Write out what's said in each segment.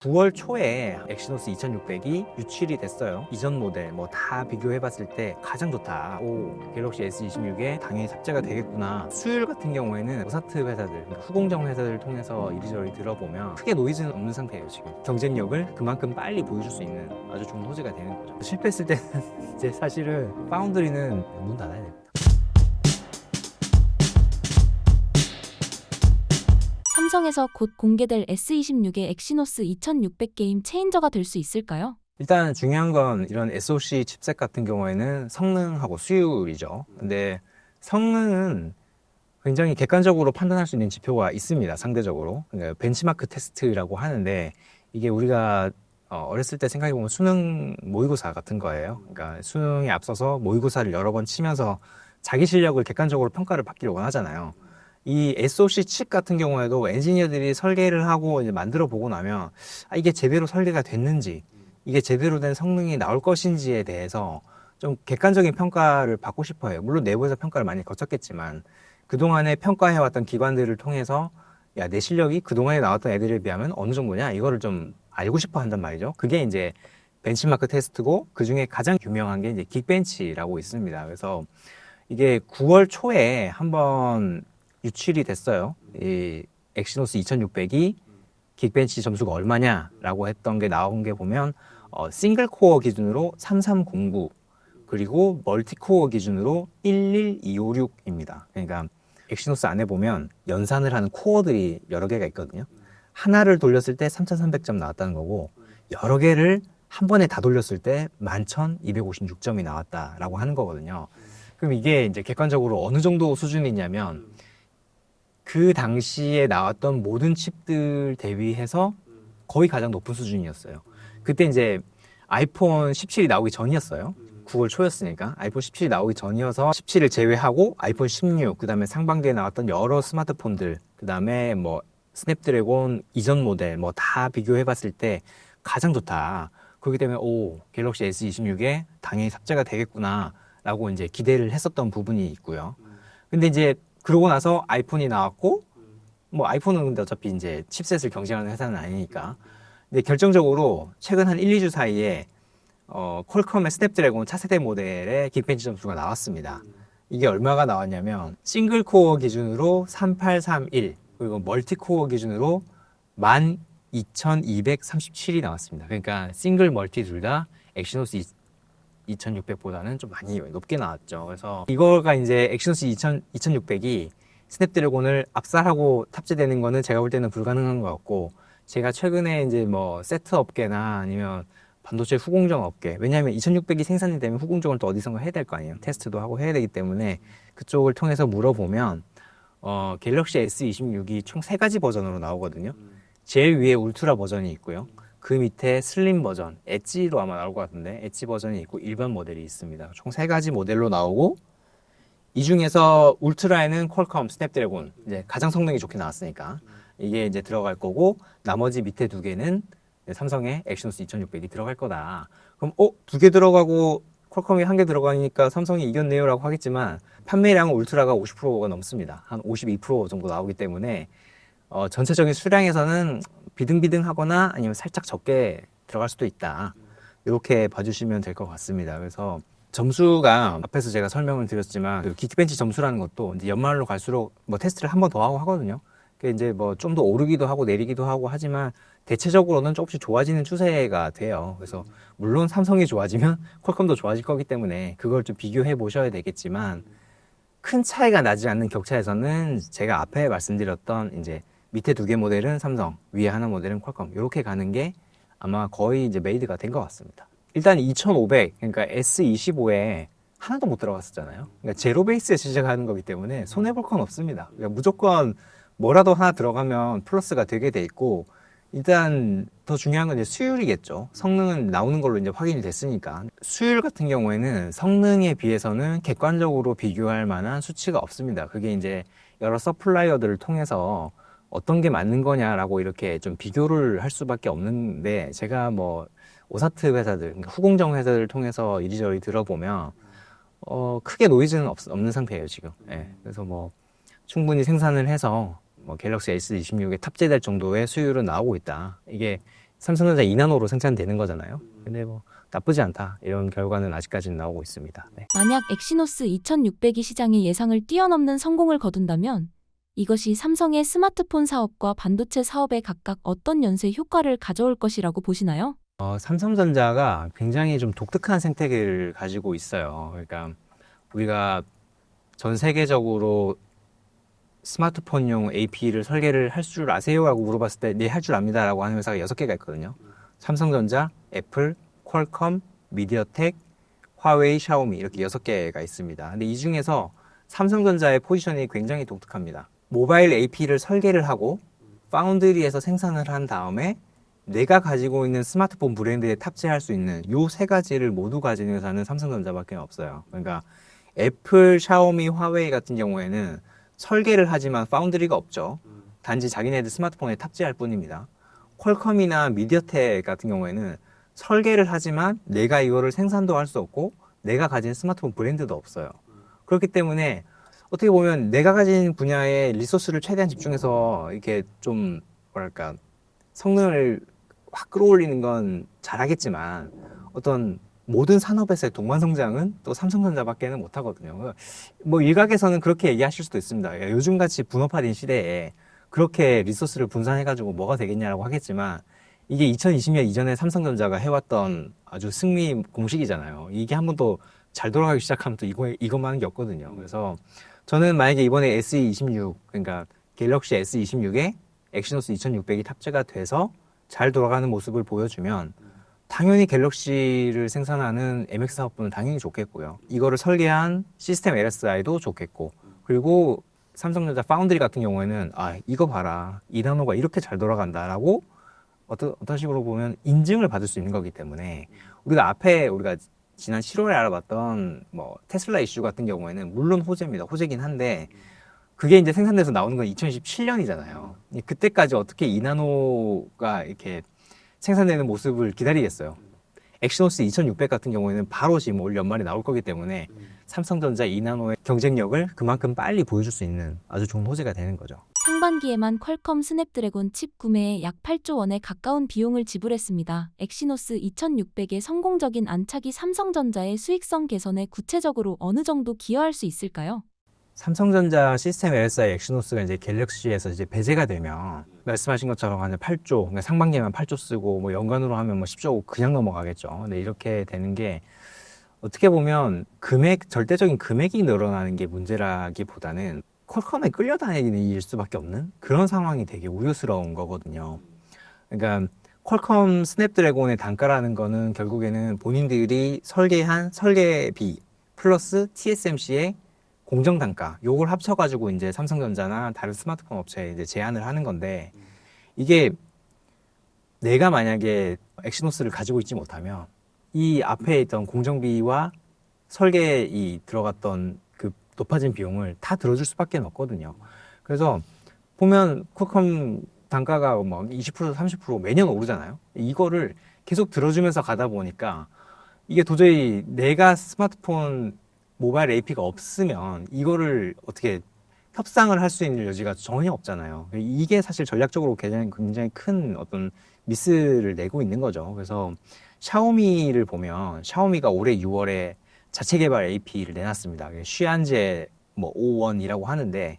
9월 초에 엑시노스 2600이 유출이 됐어요. 이전 모델 다 비교해봤을 때 가장 좋다. 갤럭시 S26에 당연히 탑재가 되겠구나. 수율 같은 경우에는 오사트 회사들, 그러니까 후공정 회사들을 통해서 이리저리 들어보면 크게 노이즈는 없는 상태예요. 지금 경쟁력을 그만큼 빨리 보여줄 수 있는 아주 좋은 소재가 되는 거죠. 실패했을 때는 이제 사실은 파운드리는 문 닫아야 됩니다. 삼성에서 곧 공개될 S26의 엑시노스 2600 게임 체인저가 될 수 있을까요? 일단 중요한 건 이런 SoC 칩셋 같은 경우에는 성능하고 수율이죠. 근데 성능은 굉장히 객관적으로 판단할 수 있는 지표가 있습니다. 상대적으로. 그러니까 벤치마크 테스트라고 하는데 이게 우리가 어렸을 때 생각해보면 수능 모의고사 같은 거예요. 그러니까 수능에 앞서서 모의고사를 여러 번 치면서 자기 실력을 객관적으로 평가를 받기를 원하잖아요. 이 SoC 칩 같은 경우에도 엔지니어들이 설계를 하고 이제 만들어 보고 나면 이게 제대로 설계가 됐는지, 이게 제대로 된 성능이 나올 것인지에 대해서 좀 객관적인 평가를 받고 싶어 해요. 물론 내부에서 평가를 많이 거쳤겠지만 그동안에 평가해왔던 기관들을 통해서 야, 내 실력이 그동안에 나왔던 애들에 비하면 어느 정도냐, 이거를 좀 알고 싶어 한단 말이죠. 그게 이제 벤치마크 테스트고, 그 중에 가장 유명한 게 이제 긱벤치라고 있습니다. 그래서 이게 9월 초에 한번 유출이 됐어요. 이 엑시노스 2600이 긱벤치 점수가 얼마냐라고 했던 게 나온 게 보면 싱글 코어 기준으로 3309, 그리고 멀티 코어 기준으로 11256입니다. 그러니까 엑시노스 안에 보면 연산을 하는 코어들이 여러 개가 있거든요. 하나를 돌렸을 때 3300점 나왔다는 거고, 여러 개를 한 번에 다 돌렸을 때 11256점이 나왔다라고 하는 거거든요. 그럼 이게 이제 객관적으로 어느 정도 수준이냐면 그 당시에 나왔던 모든 칩들 대비해서 거의 가장 높은 수준이었어요. 그때 이제 아이폰 17이 나오기 전이었어요. 9월 초였으니까. 아이폰 17이 나오기 전이어서 17을 제외하고 아이폰 16, 그 다음에 상반기에 나왔던 여러 스마트폰들, 그 다음에 뭐 스냅드래곤 이전 모델 다 비교해봤을 때 가장 좋다. 그렇기 때문에 갤럭시 S26에 당연히 탑재가 되겠구나 라고 이제 기대를 했었던 부분이 있고요. 근데 이제 그러고 나서 아이폰이 나왔고, 아이폰은 근데 어차피 이제 칩셋을 경쟁하는 회사는 아니니까. 근데 결정적으로 최근 한 1, 2주 사이에 퀄컴의 스냅드래곤 차세대 모델의 긱벤치 점수가 나왔습니다. 이게 얼마가 나왔냐면 싱글 코어 기준으로 3831, 그리고 멀티 코어 기준으로 12237이 나왔습니다. 그러니까 싱글 멀티 둘 다 엑시노스 2600보다는 좀 많이 높게 나왔죠. 그래서 이거가 이제 엑시노스 2600이 스냅드래곤을 압살하고 탑재되는 거는 제가 볼 때는 불가능한 것 같고, 제가 최근에 이제 세트 업계나 아니면 반도체 후공정 업계, 왜냐하면 2600이 생산이 되면 후공정을 또 어디선가 해야 될 거 아니에요. 테스트도 하고 해야 되기 때문에 그쪽을 통해서 물어보면 갤럭시 S26이 총 3가지 버전으로 나오거든요. 제일 위에 울트라 버전이 있고요. 그 밑에 슬림 버전, 엣지로 아마 나올 것 같은데 엣지 버전이 있고 일반 모델이 있습니다. 총 3가지 모델로 나오고, 이 중에서 울트라에는 퀄컴 스냅드래곤, 이제 가장 성능이 좋게 나왔으니까 이게 이제 들어갈 거고, 나머지 밑에 2개는 삼성의 엑시노스 2600이 들어갈 거다. 그럼 2개 들어가고 퀄컴이 1개 들어가니까 삼성이 이겼네요 라고 하겠지만, 판매량은 울트라가 50%가 넘습니다. 한 52% 정도 나오기 때문에 전체적인 수량에서는 비등비등하거나 아니면 살짝 적게 들어갈 수도 있다. 이렇게 봐주시면 될 것 같습니다. 그래서 점수가 앞에서 제가 설명을 드렸지만 그 긱벤치 점수라는 것도 이제 연말로 갈수록 테스트를 한 번 더 하고 하거든요. 그게 이제 좀 더 오르기도 하고 내리기도 하고 하지만 대체적으로는 조금씩 좋아지는 추세가 돼요. 그래서 물론 삼성이 좋아지면 퀄컴도 좋아질 거기 때문에 그걸 좀 비교해 보셔야 되겠지만, 큰 차이가 나지 않는 격차에서는 제가 앞에 말씀드렸던 이제 밑에 2개 모델은 삼성, 위에 하나 모델은 퀄컴, 이렇게 가는 게 아마 거의 이제 메이드가 된 것 같습니다. 일단 2500, 그러니까 S25에 하나도 못 들어갔었잖아요. 그러니까 제로 베이스에 시작하는 거기 때문에 손해볼 건 없습니다. 그러니까 무조건 뭐라도 하나 들어가면 플러스가 되게 돼 있고, 일단 더 중요한 건 이제 수율이겠죠. 성능은 나오는 걸로 이제 확인이 됐으니까. 수율 같은 경우에는 성능에 비해서는 객관적으로 비교할 만한 수치가 없습니다. 그게 이제 여러 서플라이어들을 통해서 어떤 게 맞는 거냐라고 이렇게 좀 비교를 할 수밖에 없는데, 제가 오사트 회사들, 그러니까 후공정 회사들을 통해서 이리저리 들어보면 크게 노이즈는 없는 상태예요 지금. 그래서 충분히 생산을 해서 갤럭시 S26에 탑재될 정도의 수율은 나오고 있다. 이게 삼성전자 2나노로 생산되는 거잖아요. 근데 뭐 나쁘지 않다 이런 결과는 아직까지는 나오고 있습니다. 네. 만약 엑시노스 2600이 시장의 예상을 뛰어넘는 성공을 거둔다면 이것이 삼성의 스마트폰 사업과 반도체 사업에 각각 어떤 연쇄 효과를 가져올 것이라고 보시나요? 삼성전자가 굉장히 좀 독특한 생태계를 가지고 있어요. 그러니까 우리가 전 세계적으로 스마트폰용 AP를 설계를 할 줄 아세요? 라고 물어봤을 때 네, 할 줄 압니다 라고 하는 회사가 6개가 있거든요. 삼성전자, 애플, 퀄컴, 미디어텍, 화웨이, 샤오미 이렇게 6개가 있습니다. 근데 이 중에서 삼성전자의 포지션이 굉장히 독특합니다. 모바일 AP를 설계를 하고 파운드리에서 생산을 한 다음에 내가 가지고 있는 스마트폰 브랜드에 탑재할 수 있는 요 세 가지를 모두 가진 회사는 삼성전자밖에 없어요. 그러니까 애플, 샤오미, 화웨이 같은 경우에는 설계를 하지만 파운드리가 없죠. 단지 자기네들 스마트폰에 탑재할 뿐입니다. 퀄컴이나 미디어텍 같은 경우에는 설계를 하지만 내가 이거를 생산도 할 수 없고 내가 가진 스마트폰 브랜드도 없어요. 그렇기 때문에 어떻게 보면 내가 가진 분야에 리소스를 최대한 집중해서 이렇게 좀 뭐랄까 성능을 확 끌어올리는 건 잘하겠지만 어떤 모든 산업에서의 동반 성장은 또 삼성전자밖에는 못 하거든요. 뭐 일각에서는 그렇게 얘기하실 수도 있습니다. 야, 요즘같이 분업화된 시대에 그렇게 리소스를 분산해가지고 뭐가 되겠냐라고 하겠지만 이게 2020년 이전에 삼성전자가 해왔던 아주 승리 공식이잖아요. 이게 한 번 더 잘 돌아가기 시작하면 또 이것만 하는 게 없거든요. 그래서 저는 만약에 이번에 S26, 그러니까 갤럭시 S26에 엑시노스 2600이 탑재가 돼서 잘 돌아가는 모습을 보여주면 당연히 갤럭시를 생산하는 MX 사업부는 당연히 좋겠고요. 이거를 설계한 시스템 LSI도 좋겠고, 그리고 삼성전자 파운드리 같은 경우에는 이거 봐라, 2나노가 이렇게 잘 돌아간다라고 어떤 식으로 보면 인증을 받을 수 있는 거기 때문에 우리가 지난 7월에 알아봤던 뭐 테슬라 이슈 같은 경우에는 물론 호재입니다. 호재긴 한데 그게 이제 생산돼서 나오는 건 2027년이잖아요. 그때까지 어떻게 2나노가 이렇게 생산되는 모습을 기다리겠어요. 엑시노스 2600 같은 경우에는 바로 지금 올 연말에 나올 거기 때문에 삼성전자 2나노의 경쟁력을 그만큼 빨리 보여줄 수 있는 아주 좋은 호재가 되는 거죠. 상반기에만 퀄컴 스냅드래곤 칩 구매에 약 8조 원에 가까운 비용을 지불했습니다. 엑시노스 2600의 성공적인 안착이 삼성전자의 수익성 개선에 구체적으로 어느 정도 기여할 수 있을까요? 삼성전자 시스템 LSI 엑시노스가 이제 갤럭시에서 이제 배제가 되면 말씀하신 것처럼 한 8조, 그러니까 상반기에만 8조 쓰고 뭐 연간으로 하면 뭐 10조 그냥 넘어가겠죠. 근데 이렇게 되는 게 어떻게 보면 절대적인 금액이 늘어나는 게 문제라기보다는 퀄컴에 끌려다니는 일 수밖에 없는 그런 상황이 되게 우려스러운 거거든요. 그러니까 퀄컴 스냅드래곤의 단가라는 거는 결국에는 본인들이 설계한 설계비 플러스 TSMC의 공정 단가 요걸 합쳐가지고 이제 삼성전자나 다른 스마트폰 업체에 이제 제안을 하는 건데 이게 내가 만약에 엑시노스를 가지고 있지 못하면 이 앞에 있던 공정비와 설계에 들어갔던 그 높아진 비용을 다 들어줄 수밖에 없거든요. 그래서 보면 퀄컴 단가가 뭐 20% 30% 매년 오르잖아요. 이거를 계속 들어주면서 가다 보니까 이게 도저히 내가 스마트폰 모바일 AP가 없으면 이거를 어떻게 협상을 할 수 있는 여지가 전혀 없잖아요. 이게 사실 전략적으로 굉장히 큰 어떤 미스를 내고 있는 거죠. 그래서 샤오미를 보면 샤오미가 올해 6월에 자체 개발 AP를 내놨습니다. 쉬안제 뭐 5원이라고 하는데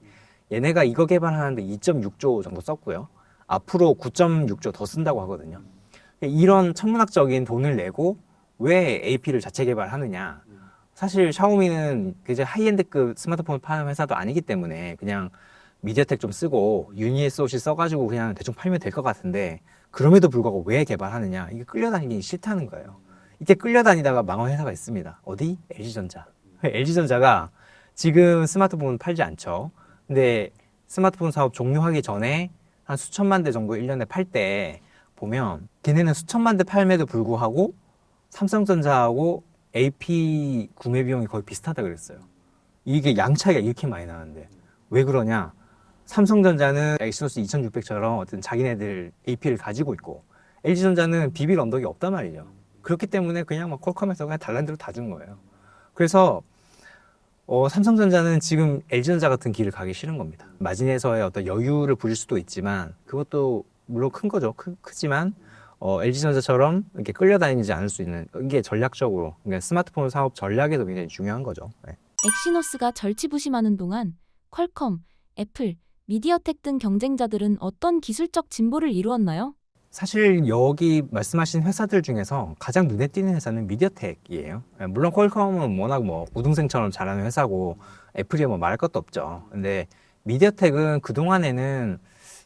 얘네가 이거 개발하는데 2.6조 정도 썼고요. 앞으로 9.6조 더 쓴다고 하거든요. 이런 천문학적인 돈을 내고 왜 AP를 자체 개발하느냐? 사실 샤오미는 이제 하이엔드급 스마트폰을 파는 회사도 아니기 때문에 그냥 미디어텍 좀 쓰고 유니SoC 써가지고 그냥 대충 팔면 될 것 같은데 그럼에도 불구하고 왜 개발하느냐? 이게 끌려다니기 싫다는 거예요. 이렇게 끌려다니다가 망한 회사가 있습니다. 어디? LG전자. LG전자가 지금 스마트폰 팔지 않죠. 근데 스마트폰 사업 종료하기 전에 한 수천만 대 정도 1년에 팔 때 보면 걔네는 수천만 대 팔매도 불구하고 삼성전자하고 AP 구매 비용이 거의 비슷하다 그랬어요. 이게 양 차이가 이렇게 많이 나는데 왜 그러냐? 삼성전자는 엑시노스 2600처럼 어떤 자기네들 AP를 가지고 있고 LG전자는 비빌 언덕이 없단 말이죠. 그렇기 때문에 그냥 막 퀄컴에서 그냥 달란 대로 다 준 거예요. 그래서 삼성전자는 지금 LG전자 같은 길을 가기 싫은 겁니다. 마진에서의 어떤 여유를 부릴 수도 있지만 그것도 물론 큰 거죠. 크지만 LG전자처럼 이렇게 끌려다니지 않을 수 있는 이게 전략적으로 그러니까 스마트폰 사업 전략에도 굉장히 중요한 거죠. 네. 엑시노스가 절치부심하는 동안 퀄컴, 애플, 미디어텍 등 경쟁자들은 어떤 기술적 진보를 이루었나요? 사실 여기 말씀하신 회사들 중에서 가장 눈에 띄는 회사는 미디어텍이에요. 물론 퀄컴은 워낙 뭐 우등생처럼 잘하는 회사고 애플이 뭐 말할 것도 없죠. 근데 미디어텍은 그동안에는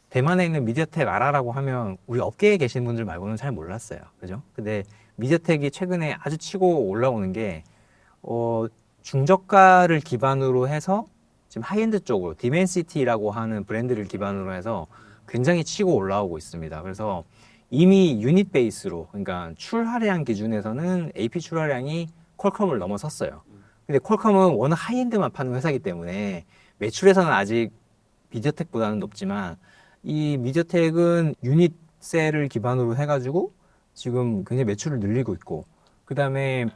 대만에 있는 미디어텍 알아라고 하면 우리 업계에 계신 분들 말고는 잘 몰랐어요. 그죠? 근데 미디어텍이 최근에 아주 치고 올라오는 게 중저가를 기반으로 해서 지금 하이엔드 쪽으로 디멘시티라고 하는 브랜드를 기반으로 해서 굉장히 치고 올라오고 있습니다. 그래서 이미 유닛 베이스로 그러니까 출하량 기준에서는 AP 출하량이 퀄컴을 넘어섰어요. 근데 퀄컴은 워낙 하이엔드만 파는 회사이기 때문에 매출에서는 아직 미디어텍보다는 높지만 이 미디어텍은 유닛 셀을 기반으로 해가지고 지금 굉장히 매출을 늘리고 있고 그 다음에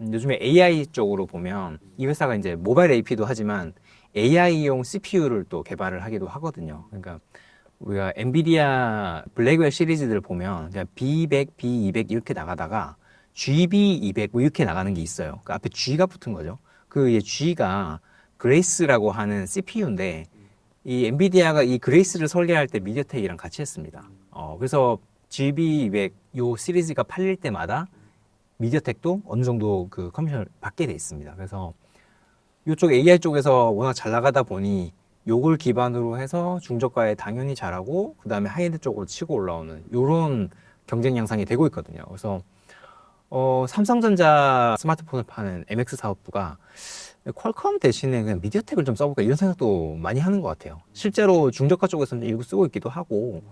요즘에 AI 쪽으로 보면 이 회사가 이제 모바일 AP도 하지만 AI용 CPU를 또 개발을 하기도 하거든요. 그러니까 우리가 엔비디아 블랙웰 시리즈들 보면 B200, B200 이렇게 나가다가 GB200 뭐 이렇게 나가는 게 있어요. 그 앞에 G가 붙은 거죠. 그 G가 그레이스라고 하는 CPU인데 이 엔비디아가 이 그레이스를 설계할 때 미디어텍이랑 같이 했습니다. 그래서 GB200 요 시리즈가 팔릴 때마다 미디어텍도 어느 정도 그 커미션을 받게 돼 있습니다. 그래서 이쪽 AI 쪽에서 워낙 잘 나가다 보니 요걸 기반으로 해서 중저가에 당연히 잘하고 그 다음에 하이엔드 쪽으로 치고 올라오는 요런 경쟁 양상이 되고 있거든요. 그래서 삼성전자 스마트폰을 파는 MX 사업부가 퀄컴 대신에 그냥 미디어텍을 좀 써볼까 이런 생각도 많이 하는 것 같아요. 실제로 중저가 쪽에서는 일부 쓰고 있기도 하고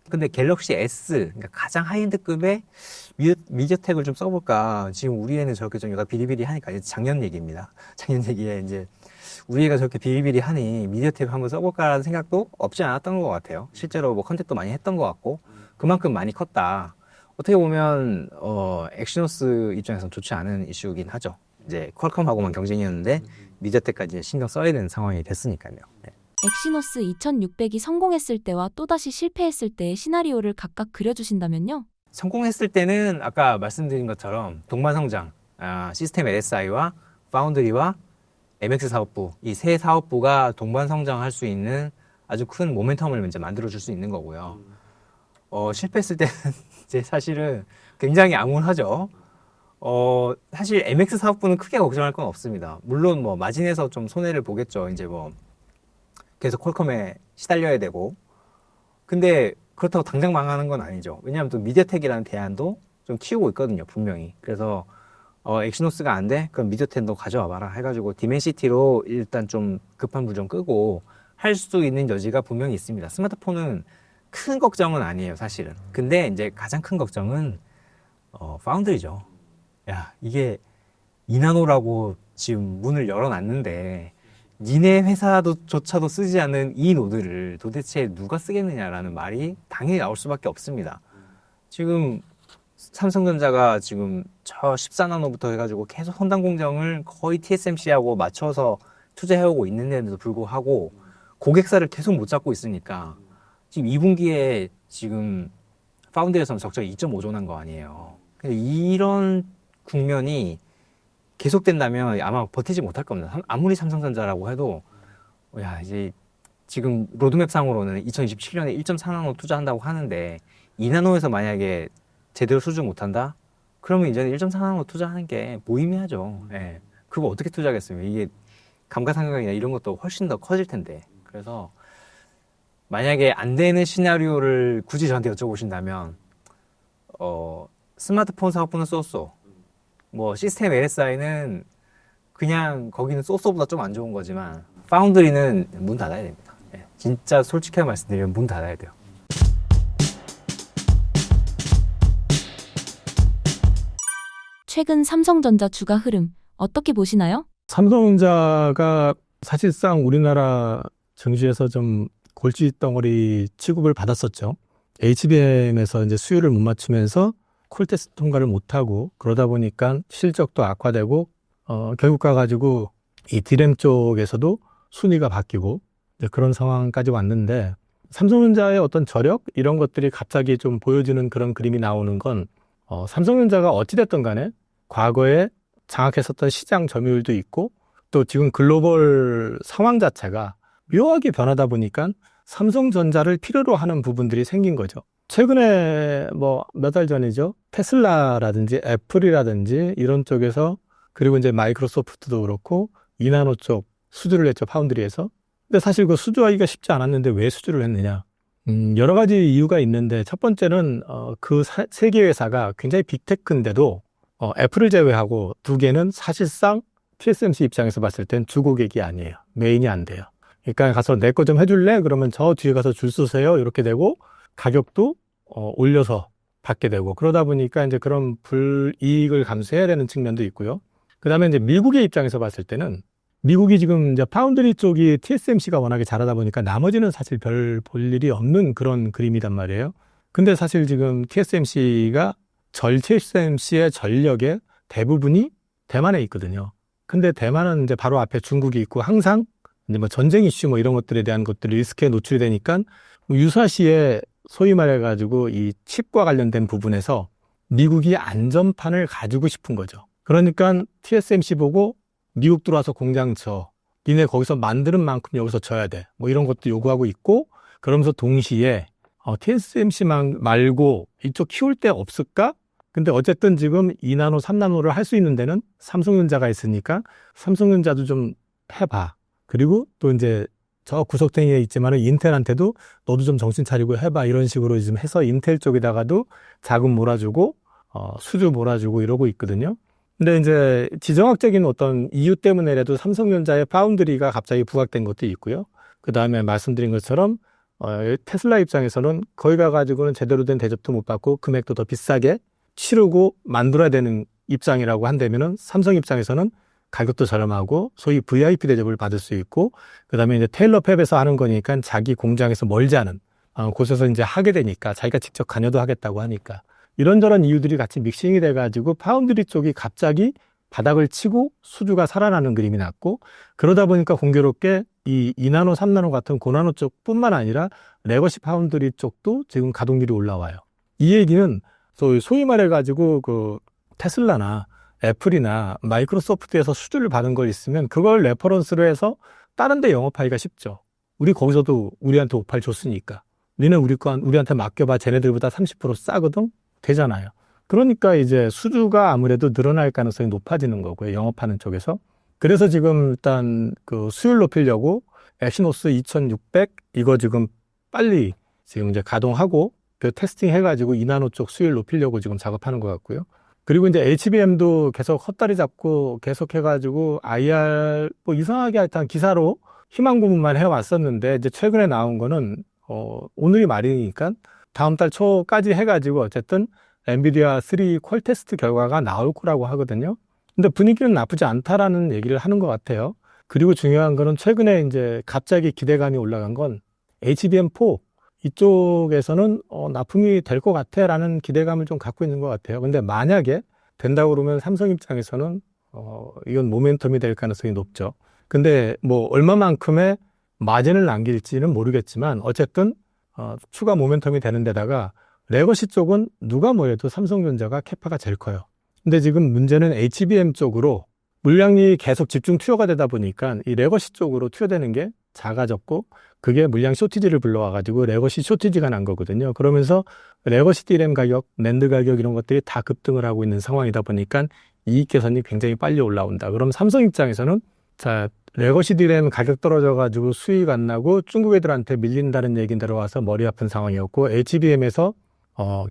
근데 갤럭시 S 그러니까 가장 하이엔드급의 미디어텍을 좀 써볼까 지금 우리 애는 저렇게 좀 얘가 비리비리 하니까 이제 작년 얘기입니다. 작년 얘기에 이제 우리 애가 저렇게 비리비리 하니 미디어텍 한번 써볼까라는 생각도 없지 않았던 것 같아요. 실제로 뭐 컨택도 많이 했던 것 같고 그만큼 많이 컸다. 어떻게 보면 엑시노스 입장에서는 좋지 않은 이슈긴 하죠. 이제 퀄컴하고만 경쟁이었는데 미디어텍까지 신경 써야 되는 상황이 됐으니까요. 네. 엑시노스 2600이 성공했을 때와 또다시 실패했을 때의 시나리오를 각각 그려주신다면요? 성공했을 때는 아까 말씀드린 것처럼 동반성장, 시스템 LSI와 파운드리와 MX 사업부 이 세 사업부가 동반성장할 수 있는 아주 큰 모멘텀을 이제 만들어줄 수 있는 거고요. 실패했을 때는 이제 사실은 굉장히 암울하죠. 사실 MX 사업부는 크게 걱정할 건 없습니다. 물론 뭐 마진에서 좀 손해를 보겠죠. 이제 뭐 계속 퀄컴에 시달려야 되고. 근데 그렇다고 당장 망하는 건 아니죠. 왜냐하면 또 미디어텍이라는 대안도 좀 키우고 있거든요, 분명히. 그래서 엑시노스가 안 돼? 그럼 미디어텍도 가져와 봐라 해가지고 디멘시티로 일단 좀 급한 불 좀 끄고 할 수 있는 여지가 분명히 있습니다. 스마트폰은 큰 걱정은 아니에요, 사실은. 근데 이제 가장 큰 걱정은 파운드리죠. 야, 이게 이나노라고 지금 문을 열어놨는데 니네 회사조차도 쓰지 않는 이 노드를 도대체 누가 쓰겠느냐라는 말이 당연히 나올 수밖에 없습니다. 지금 삼성전자가 지금 저 14나노부터 해가지고 계속 선단 공정을 거의 TSMC하고 맞춰서 투자해오고 있는데도 불구하고 고객사를 계속 못 잡고 있으니까 지금 2분기에 지금 파운드에서는 적정 2.5조 난 거 아니에요. 이런 국면이 계속된다면 아마 버티지 못할 겁니다. 아무리 삼성전자라고 해도 야 이제 지금 로드맵 상으로는 2027년에 1.4나노 투자한다고 하는데 2나노에서 만약에 제대로 수주 못한다? 그러면 이제는 1.4나노 투자하는 게 무의미하죠. 예. 그거 어떻게 투자하겠습니까? 이게 감가상각이나 이런 것도 훨씬 더 커질 텐데. 그래서 만약에 안 되는 시나리오를 굳이 저한테 여쭤보신다면 스마트폰 사업부는 쏘쏘 뭐 시스템 LSI는 그냥 거기는 쏘쏘보다 좀 안 좋은 거지만 파운드리는 문 닫아야 됩니다. 예. 진짜 솔직하게 말씀드리면 문 닫아야 돼요. 최근 삼성전자 주가 흐름 어떻게 보시나요? 삼성전자가 사실상 우리나라 증시에서 좀 골칫덩어리 취급을 받았었죠. HBM에서 이제 수요를 못 맞추면서 콜테스트 통과를 못하고 그러다 보니까 실적도 악화되고 결국 가가지고 이 디램 쪽에서도 순위가 바뀌고 이제 그런 상황까지 왔는데 삼성전자의 어떤 저력 이런 것들이 갑자기 좀 보여지는 그런 그림이 나오는 건 삼성전자가 어찌됐든 간에 과거에 장악했었던 시장 점유율도 있고 또 지금 글로벌 상황 자체가 묘하게 변하다 보니까 삼성전자를 필요로 하는 부분들이 생긴 거죠. 최근에 뭐 몇 달 전이죠. 테슬라라든지 애플이라든지 이런 쪽에서 그리고 이제 마이크로소프트도 그렇고 이나노 쪽 수주를 했죠. 파운드리에서. 근데 사실 그 수주하기가 쉽지 않았는데 왜 수주를 했느냐? 여러 가지 이유가 있는데 첫 번째는 그 세 개 회사가 굉장히 빅테크인데도 애플을 제외하고 두 개는 사실상 TSMC 입장에서 봤을 땐 주고객이 아니에요. 메인이 안 돼요. 그러니까 가서 내 거 좀 해줄래? 그러면 저 뒤에 가서 줄 서세요. 이렇게 되고 가격도 올려서 받게 되고 그러다 보니까 이제 그런 불이익을 감수해야 되는 측면도 있고요. 그 다음에 이제 미국의 입장에서 봤을 때는 미국이 지금 이제 파운드리 쪽이 TSMC가 워낙에 잘하다 보니까 나머지는 사실 별 볼 일이 없는 그런 그림이란 말이에요. 근데 사실 지금 TSMC의 전력의 대부분이 대만에 있거든요. 근데 대만은 이제 바로 앞에 중국이 있고 항상 이제 뭐 전쟁 이슈 뭐 이런 것들에 대한 것들이 리스크에 노출이 되니까 유사시에 소위 말해가지고 이 칩과 관련된 부분에서 미국이 안전판을 가지고 싶은 거죠. 그러니까 TSMC 보고 미국 들어와서 공장 쳐. 니네 거기서 만드는 만큼 여기서 져야 돼. 뭐 이런 것도 요구하고 있고 그러면서 동시에 TSMC 말고 이쪽 키울 데 없을까? 근데 어쨌든 지금 2나노, 3나노를 할 수 있는 데는 삼성전자가 있으니까 삼성전자도 좀 해봐. 그리고 또 이제 저 구석탱이에 있지만은 인텔한테도 너도 좀 정신 차리고 해봐. 이런 식으로 지금 해서 인텔 쪽에다가도 자금 몰아주고 수주 몰아주고 이러고 있거든요. 근데 이제 지정학적인 어떤 이유 때문에라도 삼성전자의 파운드리가 갑자기 부각된 것도 있고요. 그 다음에 말씀드린 것처럼 테슬라 입장에서는 거기 가가지고는 제대로 된 대접도 못 받고 금액도 더 비싸게 치르고 만들어야 되는 입장이라고 한다면은 삼성 입장에서는 가격도 저렴하고 소위 VIP 대접을 받을 수 있고 그 다음에 이제 테일러 팹에서 하는 거니까 자기 공장에서 멀지 않은 곳에서 이제 하게 되니까 자기가 직접 관여도 하겠다고 하니까 이런저런 이유들이 같이 믹싱이 돼가지고 파운드리 쪽이 갑자기 바닥을 치고 수주가 살아나는 그림이 났고 그러다 보니까 공교롭게 이 2나노, 3나노 같은 고나노 쪽뿐만 아니라 레거시 파운드리 쪽도 지금 가동률이 올라와요. 이 얘기는 소위 말해가지고 그 테슬라나 애플이나 마이크로소프트에서 수주를 받은 걸 있으면 그걸 레퍼런스로 해서 다른 데 영업하기가 쉽죠. 우리 거기서도 우리한테 오파를 줬으니까. 니네 우리한테 맡겨봐. 쟤네들보다 30% 싸거든? 되잖아요. 그러니까 이제 수주가 아무래도 늘어날 가능성이 높아지는 거고요. 영업하는 쪽에서. 그래서 지금 일단 그 수율 높이려고 엑시노스 2600 이거 지금 빨리 지금 이제 가동하고 그 테스팅 해가지고 2나노 쪽 수율 높이려고 지금 작업하는 것 같고요. 그리고 이제 HBM도 계속 헛다리 잡고 계속 해가지고 IR 뭐 이상하게 하여튼 기사로 희망 고문만 해왔었는데 이제 최근에 나온 거는 오늘이 말이니까 다음 달 초까지 해가지고 어쨌든 엔비디아 3 퀄 테스트 결과가 나올 거라고 하거든요. 근데 분위기는 나쁘지 않다라는 얘기를 하는 것 같아요. 그리고 중요한 거는 최근에 이제 갑자기 기대감이 올라간 건 HBM4 이쪽에서는 납품이 될 것 같아라는 기대감을 좀 갖고 있는 것 같아요. 근데 만약에 된다고 그러면 삼성 입장에서는 이건 모멘텀이 될 가능성이 높죠. 근데 뭐 얼마만큼의 마진을 남길지는 모르겠지만 어쨌든 추가 모멘텀이 되는 데다가 레거시 쪽은 누가 뭐래도 삼성전자가 캐파가 제일 커요. 근데 지금 문제는 HBM 쪽으로 물량이 계속 집중 투여가 되다 보니까 이 레거시 쪽으로 투여되는 게 작아졌고 그게 물량 쇼티지를 불러와가지고 레거시 쇼티지가 난 거거든요. 그러면서 레거시 D램 가격, 낸드 가격 이런 것들이 다 급등을 하고 있는 상황이다 보니까 이익 개선이 굉장히 빨리 올라온다. 그럼 삼성 입장에서는 자 레거시 D램 가격 떨어져가지고 수익 안 나고 중국 애들한테 밀린다는 얘기 들어와서 머리 아픈 상황이었고 HBM에서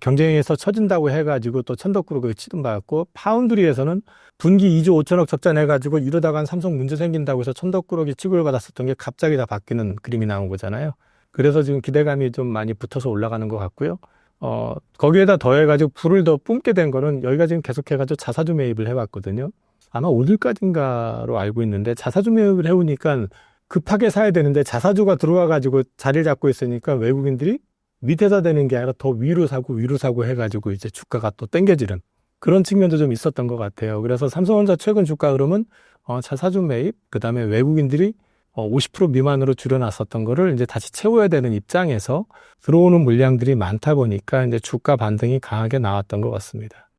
경쟁에서 처진다고 해가지고 또 천덕구로 치든받았고 파운드리에서는 분기 2조 5천억 적자 내가지고 이러다간 삼성 문제 생긴다고 해서 천덕구로기 취급을 받았었던 게 갑자기 다 바뀌는 그림이 나온 거잖아요. 그래서 지금 기대감이 좀 많이 붙어서 올라가는 것 같고요. 거기에다 더해가지고 불을 더 뿜게 된 거는 여기가 지금 계속해가지고 자사주 매입을 해왔거든요. 아마 오늘까지인가로 알고 있는데 자사주 매입을 해오니까 급하게 사야 되는데 자사주가 들어와가지고 자리를 잡고 있으니까 외국인들이 밑에서 되는 게 아니라 더 위로 사고 해가지고 이제 주가가 또 땡겨지는 그런 측면도 좀 있었던 것 같아요. 그래서 삼성전자 최근 주가 흐름은 자사주 매입, 그 다음에 외국인들이 50% 미만으로 줄여놨었던 거를 이제 다시 채워야 되는 입장에서 들어오는 물량들이 많다 보니까 이제 주가 반등이 강하게 나왔던 것 같습니다.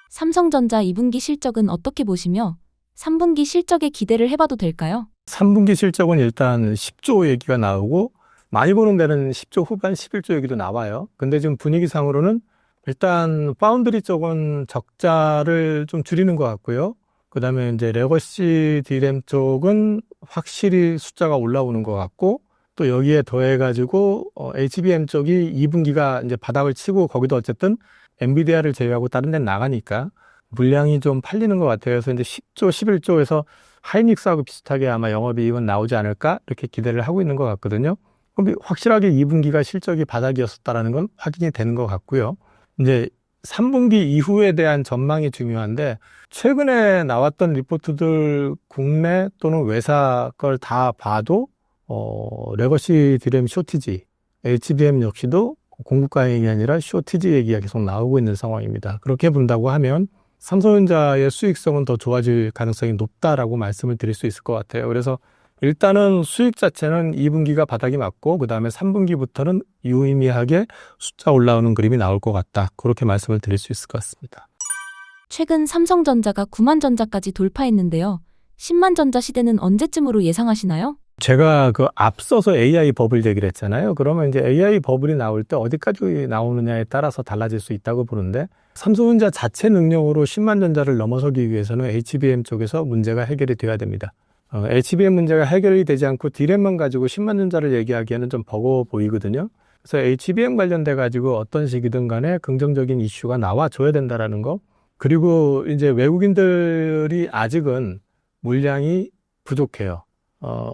삼성전자 2분기 실적은 어떻게 보시며 3분기 실적에 기대를 해봐도 될까요? 3분기 실적은 일단 10조 얘기가 나오고 많이 보는 데는 10조 후반 11조 얘기도 나와요. 근데 지금 분위기상으로는 일단 파운드리 쪽은 적자를 좀 줄이는 것 같고요. 그다음에 이제 레거시 D램 쪽은 확실히 숫자가 올라오는 것 같고 또 여기에 더해가지고 HBM 쪽이 2분기가 이제 바닥을 치고 거기도 어쨌든 엔비디아를 제외하고 다른 데는 나가니까 물량이 좀 팔리는 것 같아요. 그래서 이제 10조, 11조에서 하이닉스하고 비슷하게 아마 영업이익은 나오지 않을까 이렇게 기대를 하고 있는 것 같거든요. 그럼 확실하게 2분기가 실적이 바닥이었다라는 건 확인이 되는 것 같고요. 이제 3분기 이후에 대한 전망이 중요한데 최근에 나왔던 리포트들 국내 또는 외사 걸 다 봐도 레거시 D램 쇼티지, HBM 역시도 공급가 얘기 아니라 쇼티지 얘기가 계속 나오고 있는 상황입니다. 그렇게 본다고 하면 삼성전자의 수익성은 더 좋아질 가능성이 높다라고 말씀을 드릴 수 있을 것 같아요. 그래서 일단은 수익 자체는 2분기가 바닥이 맞고 그 다음에 3분기부터는 유의미하게 숫자 올라오는 그림이 나올 것 같다. 그렇게 말씀을 드릴 수 있을 것 같습니다. 최근 삼성전자가 9만 전자까지 돌파했는데요. 10만 전자 시대는 언제쯤으로 예상하시나요? 제가 그 앞서서 AI 버블 얘기를 했잖아요. 그러면 이제 AI 버블이 나올 때 어디까지 나오느냐에 따라서 달라질 수 있다고 보는데 삼성전자 자체 능력으로 10만 전자를 넘어서기 위해서는 HBM 쪽에서 문제가 해결이 돼야 됩니다. HBM 문제가 해결이 되지 않고 D램만 가지고 10만 전자를 얘기하기에는 좀 버거워 보이거든요. 그래서 HBM 관련돼 가지고 어떤 식이든 간에 긍정적인 이슈가 나와줘야 된다라는 거. 그리고 이제 외국인들이 아직은 물량이 부족해요.